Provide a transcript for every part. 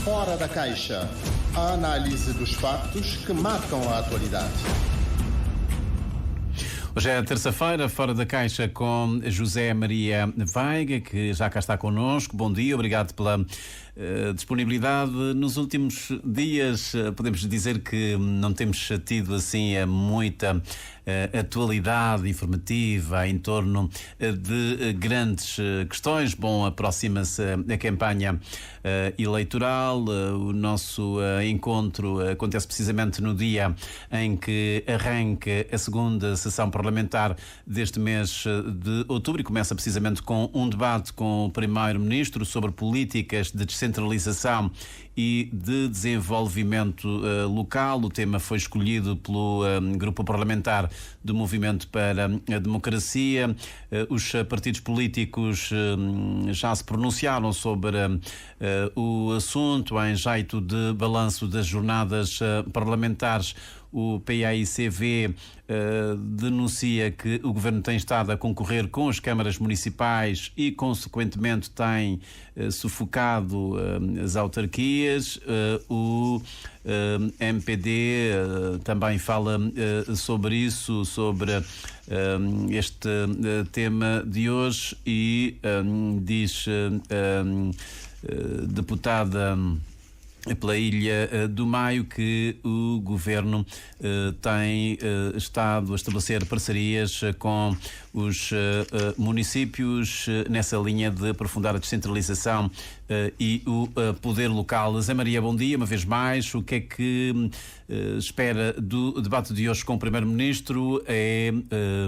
Fora da Caixa. A análise dos factos que marcam a atualidade. Hoje é terça-feira, Fora da Caixa, com José Maria Veiga, que já cá está connosco. Bom dia, obrigado pela disponibilidade. Nos últimos dias podemos dizer que não temos tido assim muita atualidade informativa em torno de grandes questões. Bom, aproxima-se a campanha eleitoral. O nosso encontro acontece precisamente no dia em que arranca a segunda sessão parlamentar deste mês de outubro e começa precisamente com um debate com o Primeiro-Ministro sobre políticas de descentralização e de desenvolvimento local. O tema foi escolhido pelo Grupo Parlamentar do Movimento para a Democracia. Os partidos políticos já se pronunciaram sobre o assunto em jeito de balanço das jornadas parlamentares. O PAICV denuncia que o Governo tem estado a concorrer com as câmaras municipais e, consequentemente, tem sufocado as autarquias. O MPD também fala sobre isso, sobre este tema de hoje, e diz deputada pela Ilha do Maio que o Governo tem estado a estabelecer parcerias com os municípios nessa linha de aprofundar a descentralização e o poder local. Zé Maria, bom dia, uma vez mais. O que é que espera do debate de hoje com o Primeiro-Ministro? É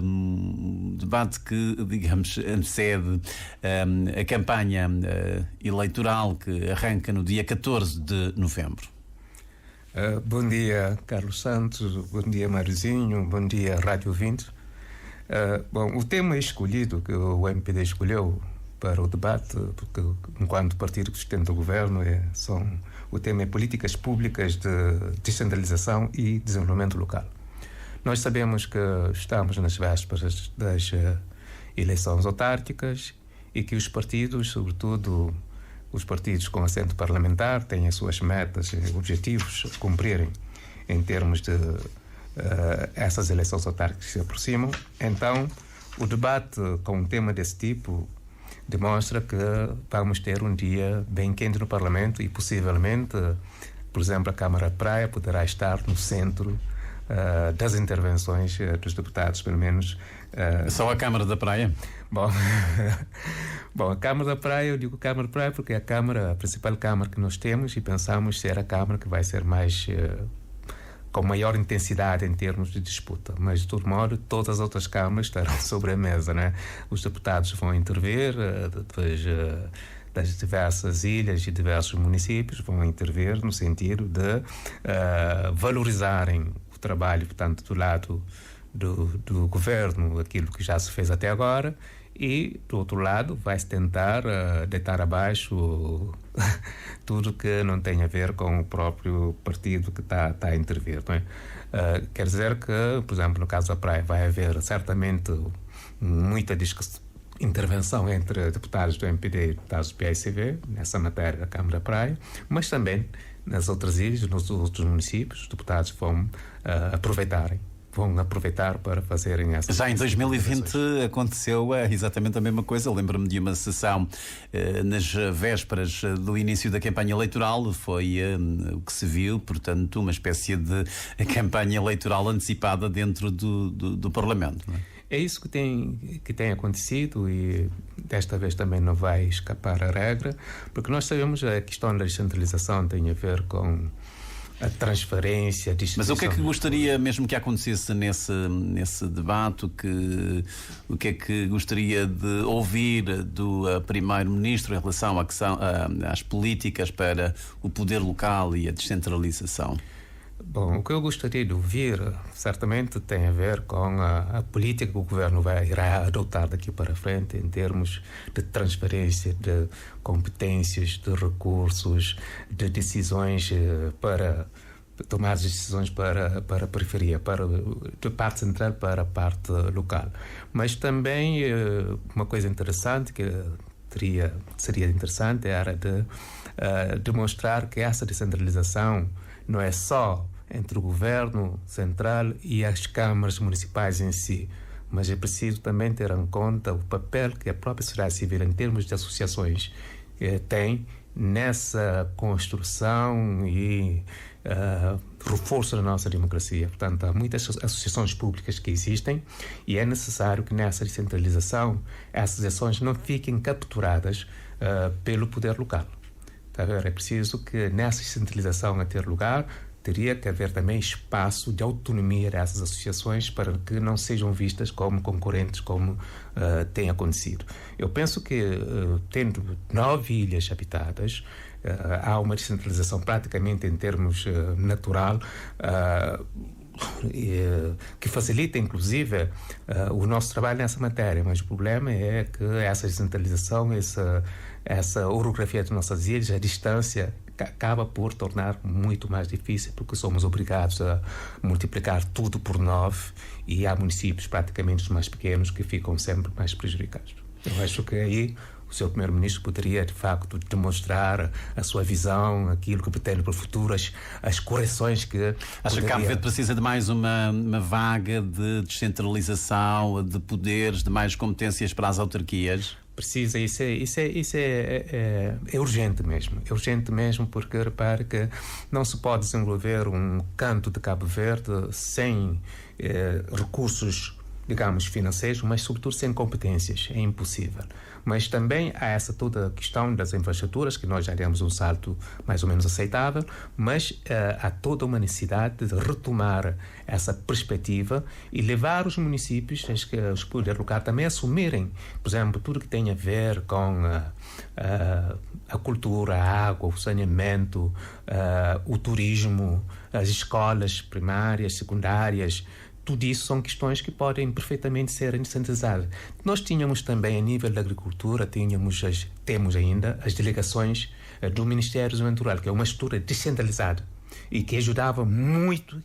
um debate que, digamos, antecede a campanha eleitoral que arranca no dia 14 de novembro. Bom dia, Carlos Santos. Bom dia, Mariozinho. Bom dia, Rádio 20. Bom, o tema escolhido, que o MPD escolheu para o debate, porque enquanto partido que sustenta o governo, o tema é políticas públicas de descentralização e desenvolvimento local. Nós sabemos que estamos nas vésperas das eleições autárquicas e que os partidos, sobretudo os partidos com assento parlamentar, têm as suas metas e objetivos a cumprirem em termos de essas eleições autárquicas que se aproximam. Então, o debate com um tema desse tipo demonstra que vamos ter um dia bem quente no Parlamento e, possivelmente, por exemplo, a Câmara Praia poderá estar no centro das intervenções dos deputados, pelo menos. Só a Câmara da Praia? Bom, a Câmara da Praia, eu digo Câmara da Praia porque é a principal Câmara que nós temos e pensamos ser a Câmara que vai ser mais com maior intensidade em termos de disputa. Mas, de todo modo, todas as outras câmaras estarão sobre a mesa, né? Os deputados vão intervir, depois das diversas ilhas e diversos municípios vão intervir no sentido de valorizarem o trabalho, portanto, do lado do governo, aquilo que já se fez até agora, e, do outro lado, vai-se tentar deitar abaixo tudo que não tem a ver com o próprio partido que está a intervir. Não é? Quer dizer que, por exemplo, no caso da Praia, vai haver certamente muita intervenção entre deputados do MPD e deputados do PAICV, nessa matéria da Câmara da Praia, mas também nas outras ilhas, nos outros municípios, os deputados vão aproveitar para fazerem essas... Já em 2020 aconteceu exatamente a mesma coisa. Lembro-me de uma sessão nas vésperas do início da campanha eleitoral. Foi o que se viu, portanto, uma espécie de campanha eleitoral antecipada dentro do Parlamento. Não é? É isso que tem acontecido e desta vez também não vai escapar a regra, porque nós sabemos que a questão da descentralização tem a ver com a transferência, a distribuição. Mas o que é que gostaria mesmo que acontecesse nesse debate? O que é que gostaria de ouvir do Primeiro-Ministro em relação às políticas para o poder local e a descentralização? Bom, o que eu gostaria de ouvir certamente tem a ver com a política que o Governo irá adotar daqui para frente em termos de transferência de competências, de recursos, de decisões para tomar as decisões para a periferia, da parte central para a parte local. Mas também uma coisa interessante que seria interessante era de demonstrar que essa descentralização não é só entre o governo central e as câmaras municipais em si, mas é preciso também ter em conta o papel que a própria sociedade civil, em termos de associações, tem nessa construção e reforço da nossa democracia. Portanto, há muitas associações públicas que existem e é necessário que nessa descentralização essas ações não fiquem capturadas pelo poder local. Tá vendo? É preciso que nessa descentralização a ter lugar, teria que haver também espaço de autonomia dessas associações para que não sejam vistas como concorrentes, como tem acontecido. Eu penso que, tendo 9 ilhas habitadas, há uma descentralização praticamente em termos natural, que facilita inclusive o nosso trabalho nessa matéria, mas o problema é que essa descentralização, essa orografia das nossas ilhas, a distância, acaba por tornar muito mais difícil, porque somos obrigados a multiplicar tudo por 9 e há municípios praticamente os mais pequenos que ficam sempre mais prejudicados. Eu acho que aí o Sr. Primeiro-Ministro poderia, de facto, demonstrar a sua visão, aquilo que pretende para o futuro, as correções que... Acha que Cabo Verde precisa de mais uma vaga de descentralização, de poderes, de mais competências para as autarquias? Precisa, isso é urgente mesmo. É urgente mesmo porque, repare que não se pode desenvolver um canto de Cabo Verde sem recursos, digamos, financeiros, mas sobretudo sem competências. É impossível. Mas também há essa toda a questão das infraestruturas, que nós já demos um salto mais ou menos aceitável, mas há toda uma necessidade de retomar essa perspectiva e levar os municípios, os poderes locais também a assumirem, por exemplo, tudo que tem a ver com a cultura, a água, o saneamento, o turismo, as escolas primárias, secundárias. Tudo isso são questões que podem perfeitamente ser descentralizadas. Nós tínhamos também, a nível da agricultura, temos ainda as delegações do Ministério do Natural, que é uma estrutura descentralizada e que ajudava muito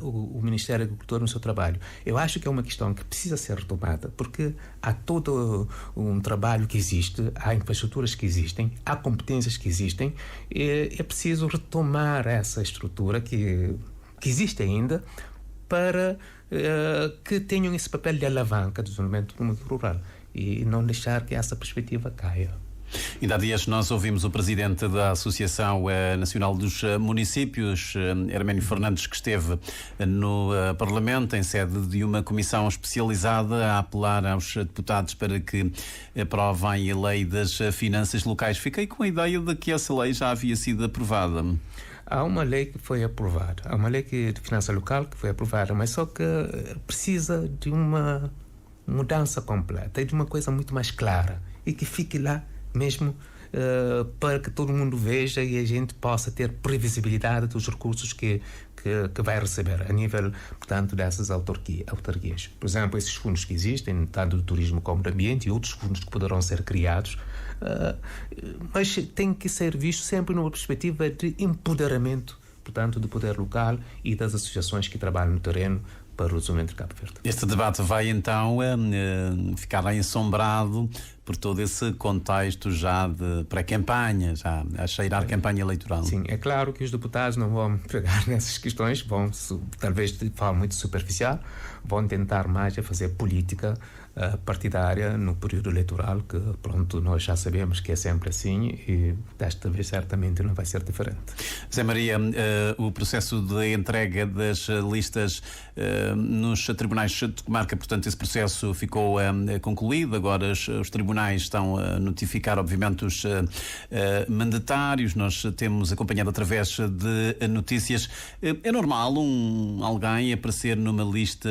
o Ministério da Agricultura no seu trabalho. Eu acho que é uma questão que precisa ser retomada, porque há todo um trabalho que existe, há infraestruturas que existem, há competências que existem, e é preciso retomar essa estrutura que existe ainda, para que tenham esse papel de alavanca do desenvolvimento do mundo rural e não deixar que essa perspectiva caia. Ainda há dias nós ouvimos o presidente da Associação Nacional dos Municípios, Herménio Fernandes, que esteve no Parlamento em sede de uma comissão especializada a apelar aos deputados para que aprovem a lei das finanças locais. Fiquei com a ideia de que essa lei já havia sido aprovada. Há uma lei que foi aprovada, há uma lei de finança local que foi aprovada, mas só que precisa de uma mudança completa e de uma coisa muito mais clara e que fique lá mesmo para que todo mundo veja e a gente possa ter previsibilidade dos recursos que vai receber a nível, portanto, dessas autarquias. Por exemplo, esses fundos que existem, tanto do turismo como do ambiente, e outros fundos que poderão ser criados, mas tem que ser visto sempre numa perspectiva de empoderamento, portanto, do poder local e das associações que trabalham no terreno para o desenvolvimento de Cabo Verde. Este debate vai então ficar ensombrado por todo esse contexto já de pré-campanha, já a cheirar campanha eleitoral. Sim, é claro que os deputados não vão pegar nessas questões, vão, talvez de forma muito superficial, vão tentar mais a fazer política partidária no período eleitoral, que pronto, nós já sabemos que é sempre assim e desta vez certamente não vai ser diferente. Zé Maria, o processo de entrega das listas nos tribunais de comarca, portanto, esse processo ficou concluído. Agora os tribunais estão a notificar, obviamente, os mandatários. Nós temos acompanhado através de notícias. É normal alguém aparecer numa lista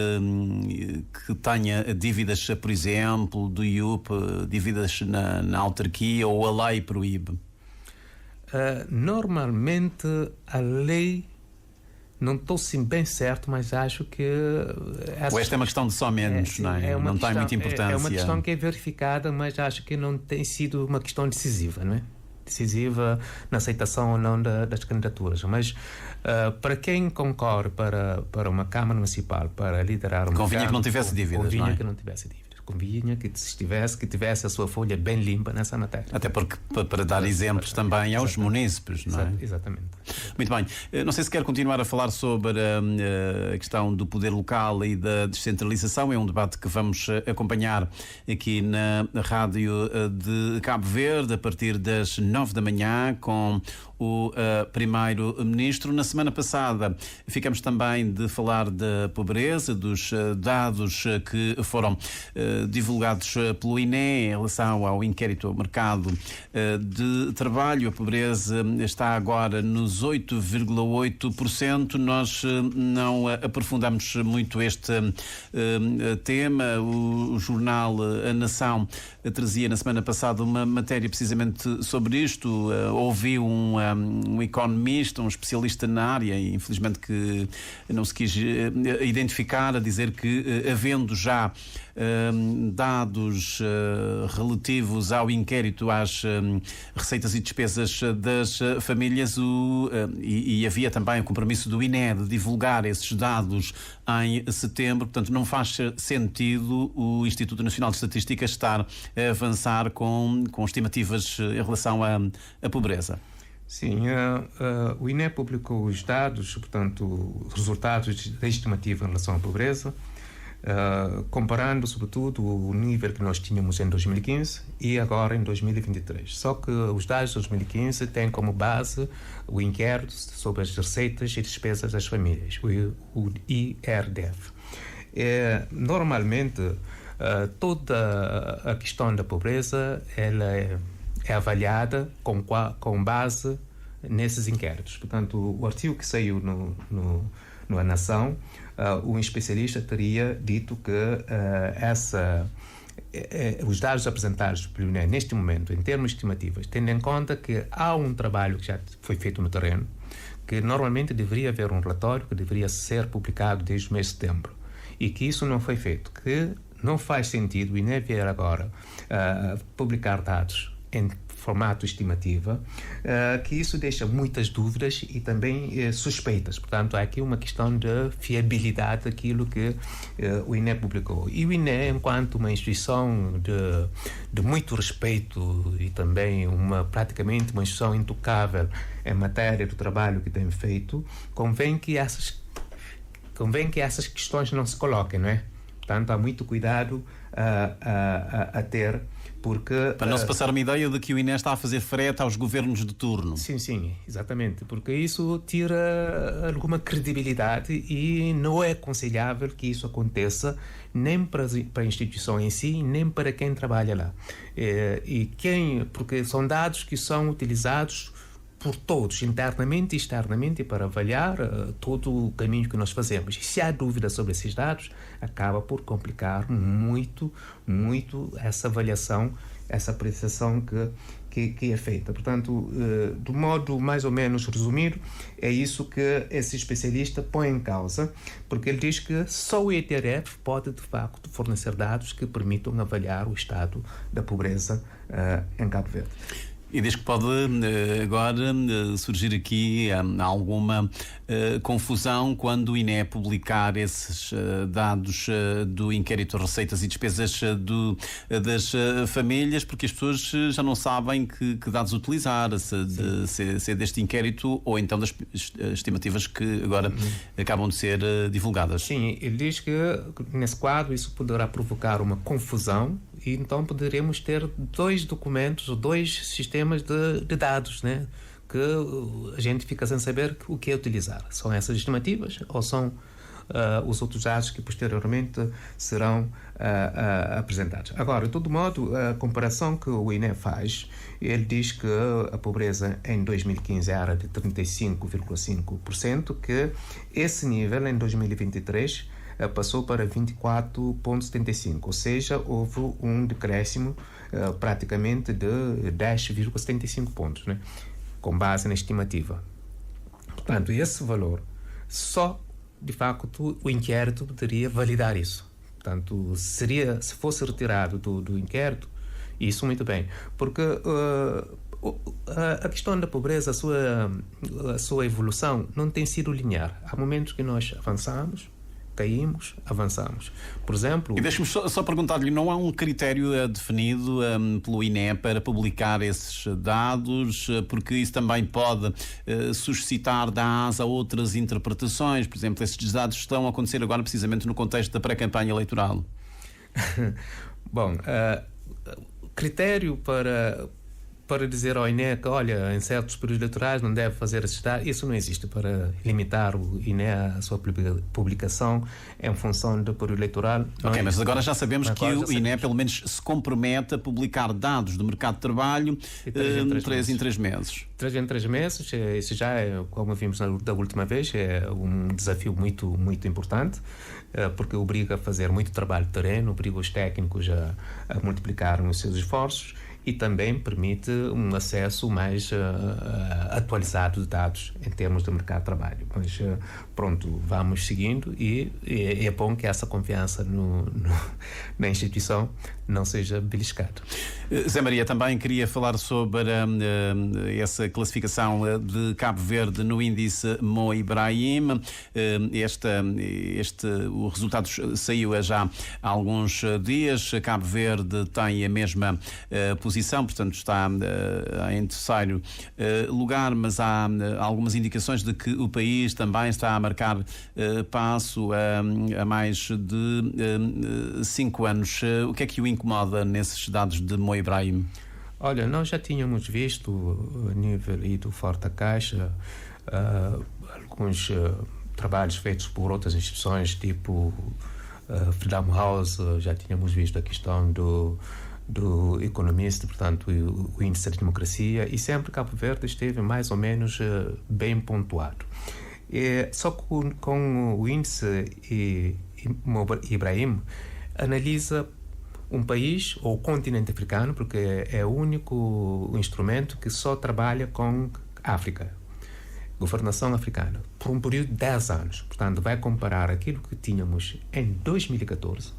que tenha dívidas, por exemplo, do IUP, dívidas na autarquia, ou a lei proíbe? Normalmente a lei, não estou sim bem certo, mas acho que... Ou esta é uma questão de só menos, não é? Não tem muita importância. É uma questão que é verificada, mas acho que não tem sido uma questão decisiva, não é? Decisiva na aceitação ou não das candidaturas. Mas para quem concorre para uma Câmara Municipal, para liderar uma... Convinha que não tivesse dívidas, convinha não é? que não tivesse dívidas. convinha que tivesse a sua folha bem limpa nessa matéria. Até porque, para dar exemplos também aos munícipes, não é? Exatamente. Muito bem. Não sei se quer continuar a falar sobre a questão do poder local e da descentralização. É um debate que vamos acompanhar aqui na Rádio de Cabo Verde a partir das 9 da manhã com o Primeiro-Ministro. Na semana passada ficamos também de falar da pobreza, dos dados que foram divulgados pelo INE em relação ao inquérito ao mercado de trabalho. A pobreza está agora nos 8,8%. Nós não aprofundamos muito este tema. O jornal A Nação trazia na semana passada uma matéria precisamente sobre isto. Ouviu um economista, um especialista na área, e infelizmente que não se quis identificar, a dizer que havendo já dados relativos ao inquérito às receitas e despesas das famílias e havia também o compromisso do INE de divulgar esses dados em setembro, portanto não faz sentido o Instituto Nacional de Estatística estar a avançar com estimativas em relação à pobreza. Sim, o INE publicou os dados, portanto, resultados da estimativa em relação à pobreza, comparando, sobretudo, o nível que nós tínhamos em 2015 e agora em 2023. Só que os dados de 2015 têm como base o inquérito sobre as receitas e despesas das famílias, o IRDF. Normalmente, toda a questão da pobreza ela é avaliada com base nesses inquéritos. Portanto, o artigo que saiu no A Nação, um especialista teria dito que os dados apresentados pelo INE neste momento, em termos estimativos, tendo em conta que há um trabalho que já foi feito no terreno, que normalmente deveria haver um relatório que deveria ser publicado desde o mês de setembro, e que isso não foi feito, que não faz sentido o INE vir agora publicar dados em formato estimativa, que isso deixa muitas dúvidas e também suspeitas. Portanto, há aqui uma questão de fiabilidade daquilo que o INE publicou. E o INE, enquanto uma instituição de muito respeito e também praticamente uma instituição intocável em matéria do trabalho que tem feito, convém que essas questões não se coloquem, não é? Portanto, há muito cuidado a ter, porque... Para não se passar uma ideia de que o INE está a fazer frete aos governos de turno. Sim, exatamente, porque isso tira alguma credibilidade e não é aconselhável que isso aconteça nem para a instituição em si, nem para quem trabalha lá. Porque são dados que são utilizados por todos, internamente e externamente, para avaliar todo o caminho que nós fazemos. E se há dúvida sobre esses dados, acaba por complicar muito essa avaliação, essa apreciação que é feita. Portanto, do modo mais ou menos resumido, é isso que esse especialista põe em causa, porque ele diz que só o IRDF pode, de facto, fornecer dados que permitam avaliar o estado da pobreza em Cabo Verde. E diz que pode agora surgir aqui alguma confusão quando o INE publicar esses dados do inquérito receitas e despesas das famílias, porque as pessoas já não sabem que dados utilizar, se é deste inquérito ou então das estimativas que agora acabam de ser divulgadas. Sim, ele diz que nesse quadro isso poderá provocar uma confusão e então poderemos ter dois documentos ou dois sistemas de dados, né? Que a gente fica sem saber o que é utilizar. São essas estimativas ou são os outros dados que posteriormente serão apresentados. Agora, de todo modo, a comparação que o INE faz, ele diz que a pobreza em 2015 era de 35,5%, que esse nível em 2023 passou para 24,75%, ou seja, houve um decréscimo praticamente de 10,75 pontos, né? Com base na estimativa. Portanto, esse valor, só de facto o inquérito poderia validar isso. Portanto, se fosse retirado do inquérito, isso muito bem, porque a questão da pobreza, a sua evolução não tem sido linear. Há momentos que nós avançamos caímos, avançamos. Por exemplo... E deixe-me só perguntar-lhe, não há um critério definido pelo INE para publicar esses dados, porque isso também pode suscitar da asa outras interpretações. Por exemplo, esses dados estão a acontecer agora precisamente no contexto da pré-campanha eleitoral. Bom, critério para dizer ao INE que, olha, em certos períodos eleitorais não deve fazer esses dados, isso não existe para limitar o INE a sua publicação em função do período eleitoral. Ok, mas agora já sabemos que o INE pelo menos se compromete a publicar dados do mercado de trabalho de 3 em 3 meses. 3 em 3 meses, isso já é, como vimos da última vez, é um desafio muito, muito importante, porque obriga a fazer muito trabalho de terreno, obriga os técnicos a multiplicarem os seus esforços e também permite um acesso mais atualizado de dados em termos de mercado de trabalho. Mas pronto, vamos seguindo e é bom que essa confiança na instituição não seja beliscada. Zé Maria, também queria falar sobre essa classificação de Cabo Verde no índice Mo Ibrahim. O resultado saiu já há alguns dias. Cabo Verde tem a mesma posição, portanto está em terceiro lugar, mas há algumas indicações de que o país também está a marcar passo a mais de 5 anos. O que é que o incomoda nesses dados de Mo Ibrahim? Olha, nós já tínhamos visto a nível do Fora da Caixa alguns trabalhos feitos por outras instituições, tipo Freedom House, já tínhamos visto a questão do Economist, portanto o índice de democracia, e sempre Cabo Verde esteve mais ou menos bem pontuado. Só que com o índice Ibrahim analisa um país ou o continente africano, porque é o único instrumento que só trabalha com África, governação africana, por um período de 10 anos. Portanto, vai comparar aquilo que tínhamos em 2014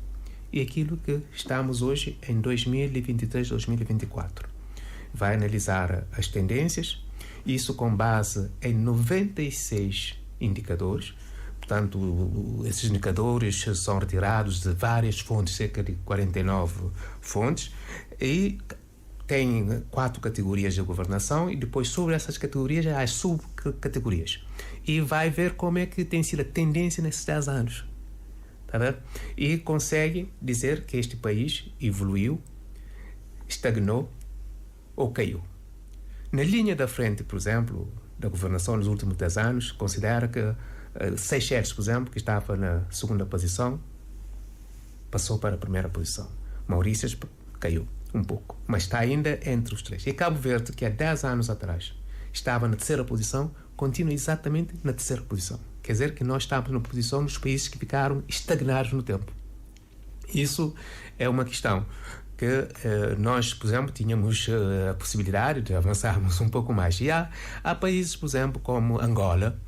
e aquilo que estamos hoje em 2023, 2024. Vai analisar as tendências, isso com base em 96 indicadores. Portanto, esses indicadores são retirados de várias fontes, cerca de 49 fontes, e tem 4 categorias de governação, e depois sobre essas categorias há as subcategorias. E vai ver como é que tem sido a tendência nesses 10 anos. Tá vendo? E consegue dizer que este país evoluiu, estagnou ou caiu. Na linha da frente, por exemplo, da governação nos últimos 10 anos, considera que Seychelles, por exemplo, que estava na segunda posição, passou para a primeira posição. Maurícias caiu um pouco, mas está ainda entre os 3. E Cabo Verde, que há 10 anos atrás estava na terceira posição, continua exatamente na terceira posição. Quer dizer que nós estamos na posição dos países que ficaram estagnados no tempo. Isso é uma questão que nós, por exemplo, tínhamos a possibilidade de avançarmos um pouco mais. E há países, por exemplo, como Angola,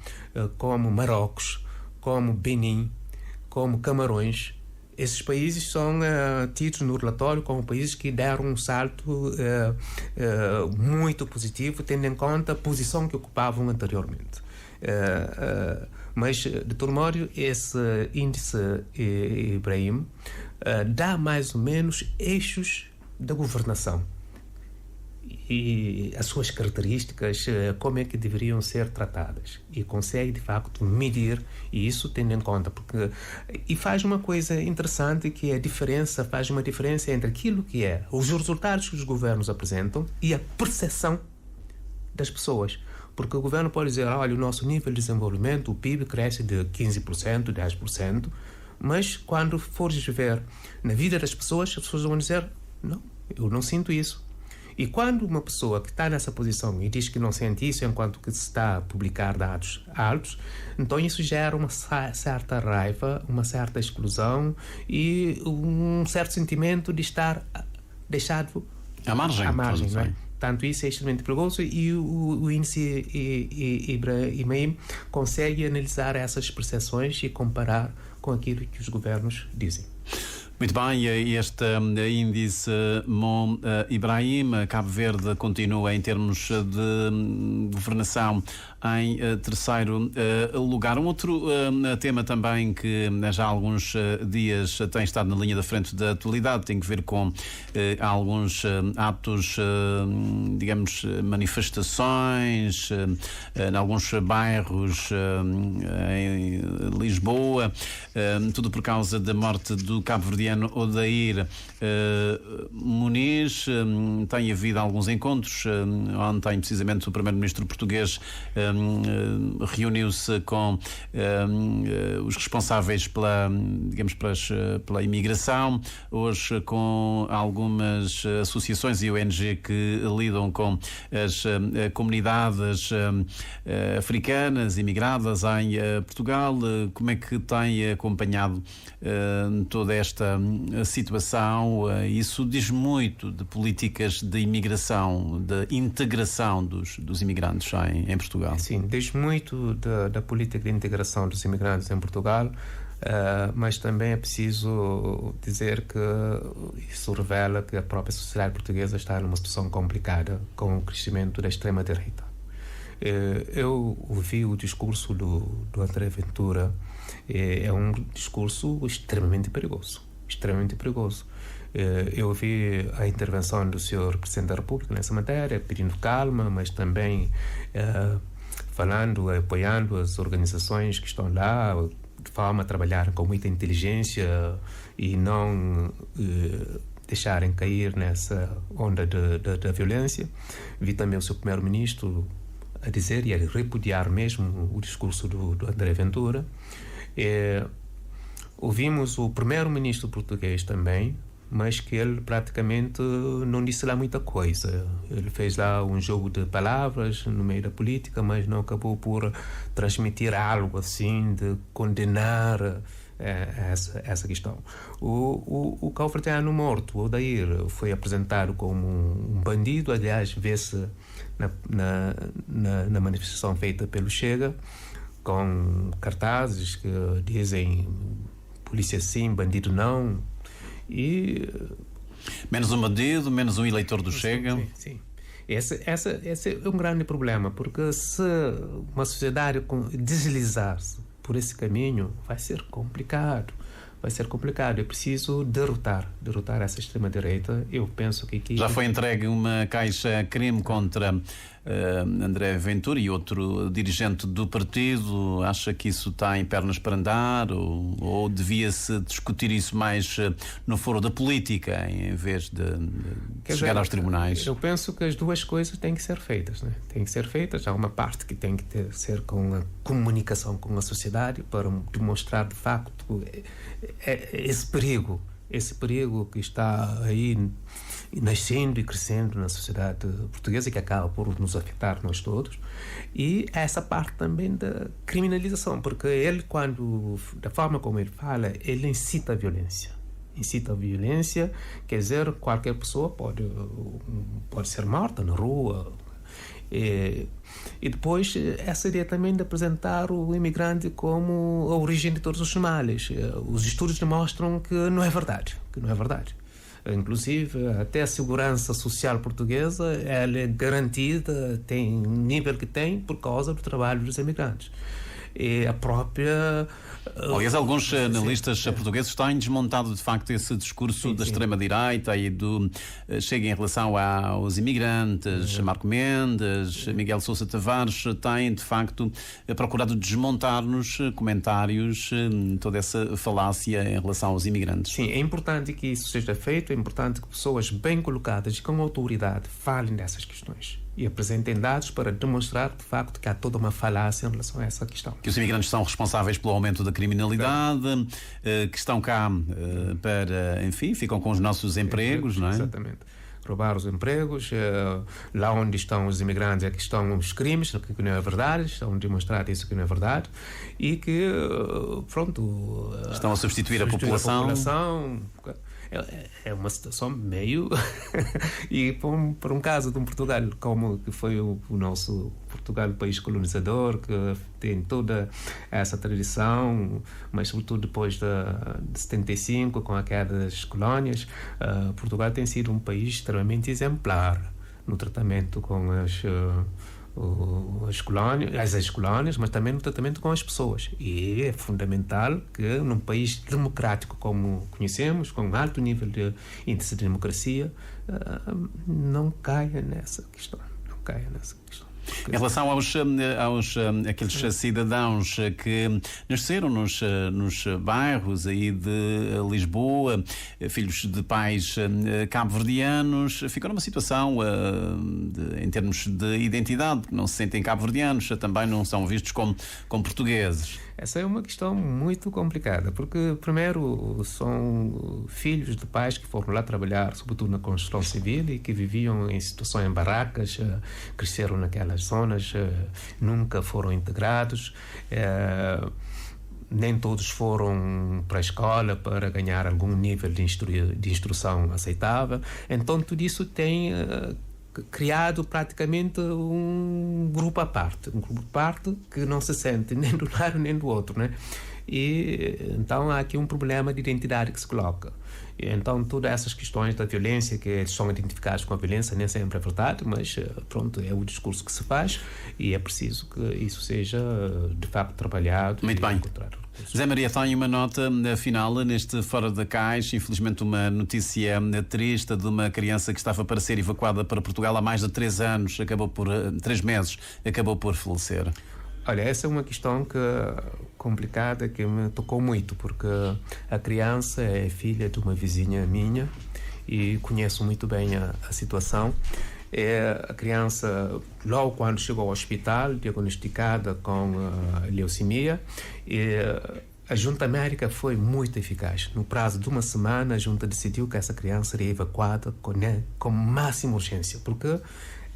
como Marrocos, como Benin, como Camarões. Esses países são tidos no relatório como países que deram um salto muito positivo, tendo em conta a posição que ocupavam anteriormente. Mas, de todo modo, esse índice Ibrahim dá mais ou menos eixos da governação e as suas características, como é que deveriam ser tratadas, e consegue de facto medir isso tendo em conta, e faz uma coisa interessante, que é faz uma diferença entre aquilo que é os resultados que os governos apresentam e a percepção das pessoas. Porque o governo pode dizer, olha, o nosso nível de desenvolvimento, o PIB cresce de 15%, 10%, mas quando fores ver na vida das pessoas, as pessoas vão dizer, não, eu não sinto isso. E quando uma pessoa que está nessa posição e diz que não sente isso enquanto que se está a publicar dados altos, então isso gera uma certa raiva, uma certa exclusão e um certo sentimento de estar deixado à margem, não é? Portanto, isso é extremamente perigoso, e o índice Ibrahim consegue analisar essas percepções e comparar com aquilo que os governos dizem. Muito bem, este índice Mon Ibrahim, Cabo Verde continua em termos de governação em terceiro lugar. Um outro tema também que já há alguns dias tem estado na linha da frente da atualidade tem que ver com alguns atos, digamos, manifestações em alguns bairros em Lisboa, tudo por causa da morte do cabo-verdiano Odair Muniz. Tem havido alguns encontros. Ontem, precisamente, o primeiro-ministro português reuniu-se com os responsáveis pela imigração, hoje com algumas associações e ONG que lidam com as comunidades africanas imigradas em Portugal. Como é que tem acompanhado toda esta situação? Isso diz muito de políticas de imigração, de integração dos imigrantes em Portugal. Sim, diz muito da política de integração dos imigrantes em Portugal, mas também é preciso dizer que isso revela que a própria sociedade portuguesa está numa situação complicada com o crescimento da extrema-direita. Eu ouvi o discurso do André Ventura. É um discurso extremamente perigoso, extremamente perigoso. Eu ouvi a intervenção do Sr. Presidente da República nessa matéria, pedindo calma, mas também falando, apoiando as organizações que estão lá, de forma a trabalhar com muita inteligência e não deixarem cair nessa onda da violência. Vi também o seu primeiro-ministro a dizer e a repudiar mesmo o discurso do André Ventura. Ouvimos o primeiro-ministro português também, mas que ele praticamente não disse lá muita coisa. Ele fez lá um jogo de palavras no meio da política, mas não acabou por transmitir algo assim de condenar essa questão. O cabo-verdiano morto, o Odair, foi apresentado como um bandido. Aliás, vê-se na manifestação feita pelo Chega, com cartazes que dizem polícia sim, bandido não. E menos um bandido, menos um eleitor do Chega. Sim, sim. Esse é um grande problema, porque se uma sociedade deslizar-se por esse caminho, vai ser complicado. É preciso derrotar essa extrema-direita. Eu penso que aqui... Já foi entregue uma caixa-crime contra André Ventura e outro dirigente do partido. Acha que isso está em pernas para andar ou devia-se discutir isso mais no foro da política em vez de chegar aos tribunais? Eu penso que as duas coisas têm que ser feitas, né? Têm que ser feitas. Há uma parte que tem que ser com a comunicação com a sociedade para demonstrar de facto esse perigo que está aí nascendo e crescendo na sociedade portuguesa e que acaba por nos afetar nós todos, e essa parte também da criminalização, porque ele, da forma como ele fala, ele incita a violência, quer dizer, qualquer pessoa pode ser morta na rua. E depois essa ideia também de apresentar o imigrante como a origem de todos os males. Os estudos demonstram que não é verdade. Inclusive, até a segurança social portuguesa ela é garantida, tem o nível que tem por causa do trabalho dos imigrantes. E a própria... Aliás, alguns analistas portugueses têm desmontado de facto esse discurso da extrema-direita e do Chega em relação aos imigrantes. Marco Mendes, Miguel Sousa Tavares têm de facto procurado desmontar nos comentários toda essa falácia em relação aos imigrantes. Sim, é importante que isso seja feito, é importante que pessoas bem colocadas e com autoridade falem dessas questões e apresentem dados para demonstrar de facto que há toda uma falácia em relação a essa questão. Que os imigrantes são responsáveis pelo aumento da criminalidade, que estão cá para, enfim, ficam com os nossos empregos, não é? Exatamente. Roubar os empregos, lá onde estão os imigrantes é que estão os crimes, que não é verdade, estão a demonstrar isso que não é verdade, e que, pronto... Estão a substituir a população. é uma situação meio... E por um caso de um Portugal como que foi o nosso Portugal, país colonizador, que tem toda essa tradição, mas sobretudo depois de 75, com a queda das colónias, Portugal tem sido um país extremamente exemplar no tratamento com as colónias, mas também no tratamento com as pessoas. E é fundamental que num país democrático como conhecemos, com um alto nível de índice de democracia, não caia nessa questão. Em relação aos aqueles cidadãos que nasceram nos bairros aí de Lisboa, filhos de pais cabo-verdianos, ficam numa situação em termos de identidade, que não se sentem cabo-verdianos, também não são vistos como portugueses. Essa é uma questão muito complicada, porque, primeiro, são filhos de pais que foram lá trabalhar, sobretudo na construção civil, e que viviam em situações em barracas, cresceram naquelas zonas, nunca foram integrados. Nem todos foram para a escola para ganhar algum nível de instrução aceitável. Então, tudo isso tem criado praticamente um grupo à parte, que não se sente nem do lado nem do outro, né? E então há aqui um problema de identidade que se coloca. E então todas essas questões da violência, que são identificadas com a violência, nem sempre é verdade, mas pronto, é o discurso que se faz e é preciso que isso seja de facto trabalhado. Muito bem. José Maria, tem uma nota final neste Fora da Caixa. Infelizmente, uma notícia triste de uma criança que estava para ser evacuada para Portugal há mais de 3 meses, acabou por falecer. Olha, essa é uma questão complicada que me tocou muito, porque a criança é filha de uma vizinha minha e conheço muito bem a situação. A criança, logo quando chegou ao hospital, diagnosticada com leucemia, a Junta América foi muito eficaz. No prazo de uma semana, a Junta decidiu que essa criança seria evacuada com máxima urgência, porque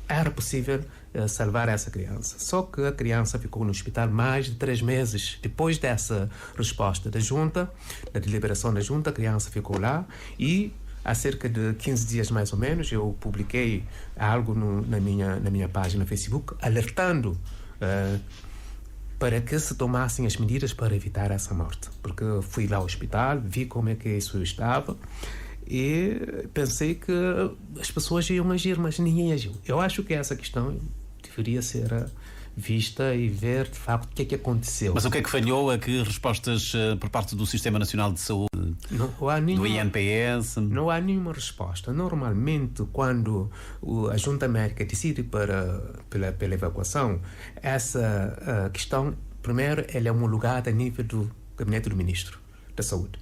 era possível salvar essa criança. Só que a criança ficou no hospital mais de 3 meses. Depois dessa resposta da Junta, da deliberação da Junta, a criança ficou lá e há cerca de 15 dias mais ou menos eu publiquei algo na minha página no Facebook alertando para que se tomassem as medidas para evitar essa morte. Porque fui lá ao hospital, vi como é que isso estava e pensei que as pessoas iam agir, mas ninguém agiu. Eu acho que essa questão deveria ser vista e ver de facto o que é que aconteceu. Mas o que é que falhou? A que respostas por parte do Sistema Nacional de Saúde, do INPS? Não há nenhuma resposta. Normalmente, quando a Junta América decide pela evacuação, essa questão, primeiro, ela é homologada a nível do Gabinete do Ministro da Saúde.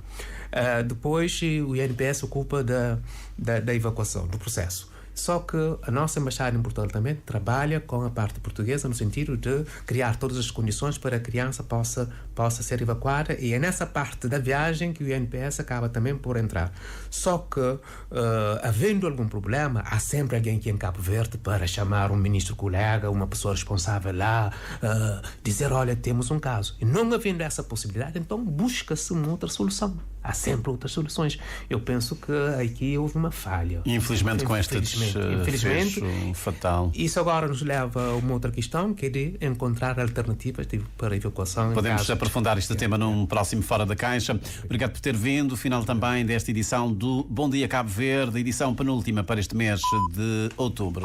Depois, o INPS ocupa da evacuação, do processo. Só que a nossa embaixada em Portugal também trabalha com a parte portuguesa no sentido de criar todas as condições para a criança possa ser evacuada, e é nessa parte da viagem que o INPS acaba também por entrar. Só que, havendo algum problema, há sempre alguém aqui em Cabo Verde para chamar um ministro colega, uma pessoa responsável lá, dizer, olha, temos um caso. E não havendo essa possibilidade, então busca-se uma outra solução. Há sempre outras soluções. Eu penso que aqui houve uma falha. Infelizmente, com este desfecho fatal. Isso agora nos leva a uma outra questão, que é de encontrar alternativas para a evacuação. Podemos aprofundar este tema num próximo Fora da Caixa. Obrigado por ter vindo. Final também desta edição do Bom Dia Cabo Verde, edição penúltima para este mês de outubro.